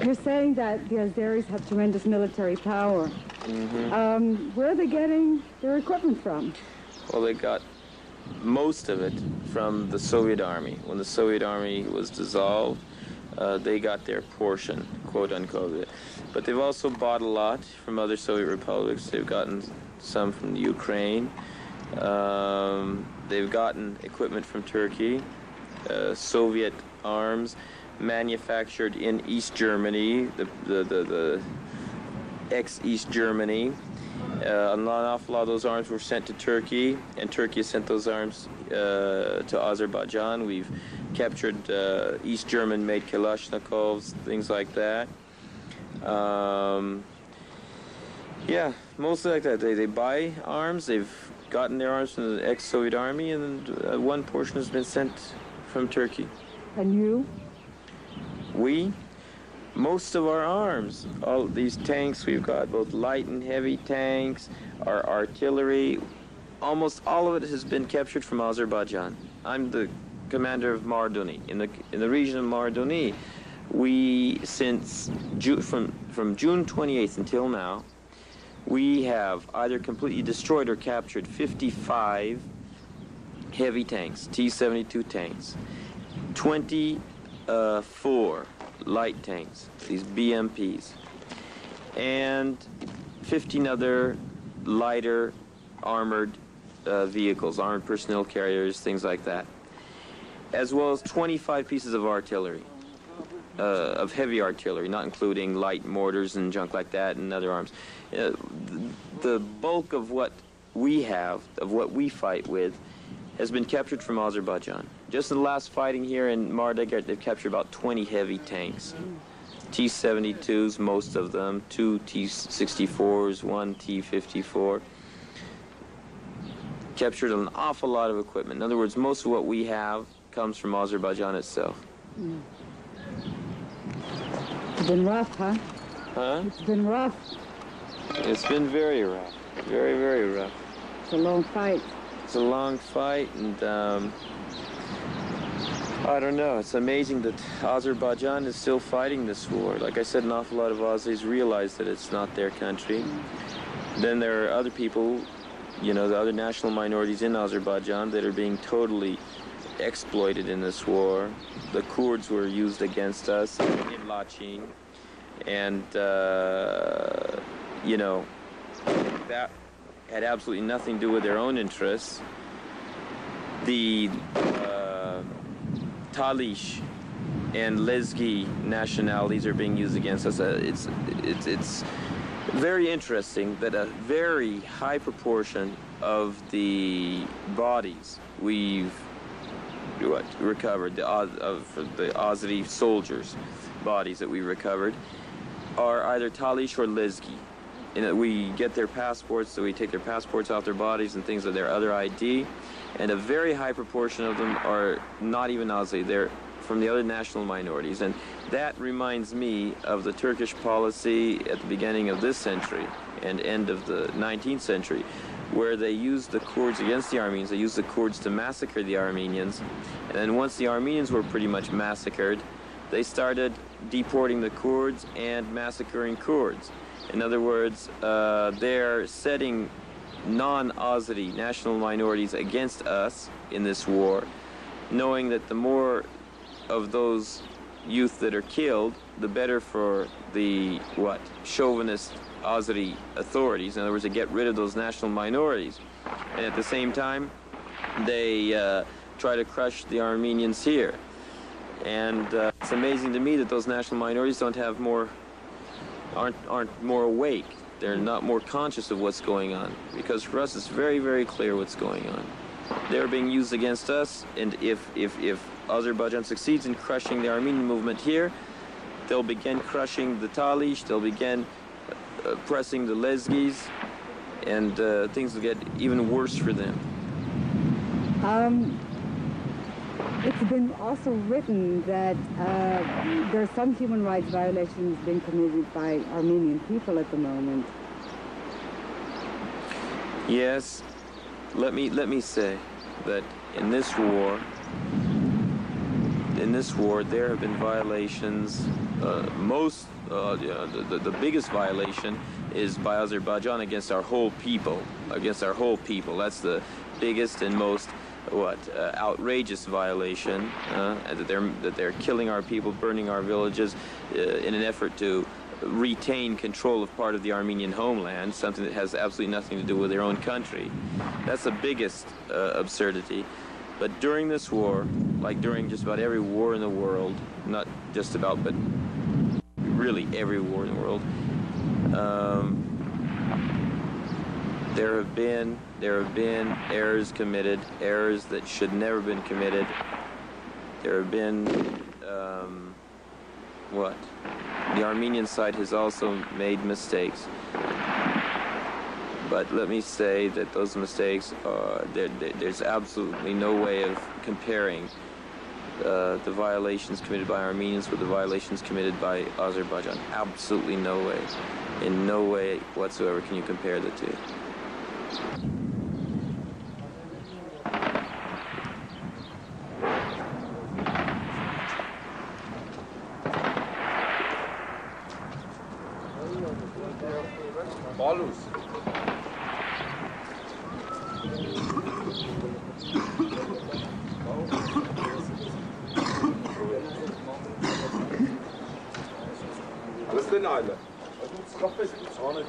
You're saying that the Azeris have tremendous military power. Where are they getting their equipment from? Well, they got most of it from the Soviet Army. When the Soviet Army was dissolved, they got their portion, quote unquote. But they've also bought a lot from other Soviet republics. They've gotten some from the Ukraine. They've gotten equipment from Turkey, Soviet arms manufactured in East Germany, the ex-East Germany. An awful lot of those arms were sent to Turkey, and Turkey sent those arms to Azerbaijan. We've captured East German-made Kalashnikovs, things like that. Yeah, mostly like that. They buy arms. They've gotten their arms from the ex-Soviet army, and one portion has been sent from Turkey. And you? Most of our arms, all these tanks we've got, both light and heavy tanks, our artillery, almost all of it has been captured from Azerbaijan. I'm the commander of Marduni. In the region of Marduni, we, since from June 28th until now, we have either completely destroyed or captured 55 heavy tanks, T-72 tanks, 24 light tanks, these BMPs, and 15 other lighter armored vehicles, armored personnel carriers, things like that, as well as 25 pieces of artillery, of heavy artillery, not including light mortars and junk like that and other arms. The bulk of what we have, of what we fight with, has been captured from Azerbaijan. Just in the last fighting here in Mardegert, they've captured about 20 heavy tanks. T-72s, most of them, 2 T-64s, 1 T-54. Captured an awful lot of equipment. In other words, most of what we have comes from Azerbaijan itself. It's been rough, huh? Huh? It's been rough. It's been very rough. Very, very rough. It's a long fight. It's a long fight, and I don't know. It's amazing that Azerbaijan is still fighting this war. Like I said, an awful lot of Aussies realize that it's not their country. Then there are other people, you know, the other national minorities in Azerbaijan that are being totally exploited in this war. The Kurds were used against us in Lachin, and you know, that had absolutely nothing to do with their own interests. The Talish and Lezgi nationalities are being used against us. It's very interesting that a very high proportion of the bodies we've recovered, the Azeri soldiers' bodies that we recovered, are either Talish or Lezgi. And we get their passports, so we take their passports off their bodies and things of their other ID, and a very high proportion of them are not even Azeri. They're from the other national minorities, and that reminds me of the Turkish policy at the beginning of this century and end of the 19th century, where they used the Kurds against the Armenians. They used the Kurds to massacre the Armenians, and then once the Armenians were pretty much massacred, they started deporting the Kurds and massacring Kurds. In other words, they're setting non-Azeri national minorities against us in this war, knowing that the more of those youth that are killed, the better for the, chauvinist Azeri authorities. In other words, to get rid of those national minorities. And at the same time, they try to crush the Armenians here. And it's amazing to me that those national minorities don't have aren't more awake. They're not more conscious of what's going on, because for us it's very, very clear what's going on. They're being used against us, and if Azerbaijan succeeds in crushing the Armenian movement here, they'll begin crushing the Talish, they'll begin pressing the Lezgis, and things will get even worse for them. It's been also written that there are some human rights violations being committed by Armenian people at the moment. Yes, let me say that in this war, in this war, there have been violations. The biggest violation is by Azerbaijan against our whole people. That's the biggest and most outrageous violation, that they're killing our people, burning our villages in an effort to retain control of part of the Armenian homeland, something that has absolutely nothing to do with their own country. That's the biggest absurdity. But during this war, like during just about every war in the world, not just about, but really every war in the world, there have been errors committed, errors that should never have been committed. There have been the Armenian side has also made mistakes. But let me say that those mistakes, there's absolutely no way of comparing the violations committed by Armenians with the violations committed by Azerbaijan. Absolutely no way. In no way whatsoever can you compare the two. Balus. Was denn alle? Kaffee ist Sahne.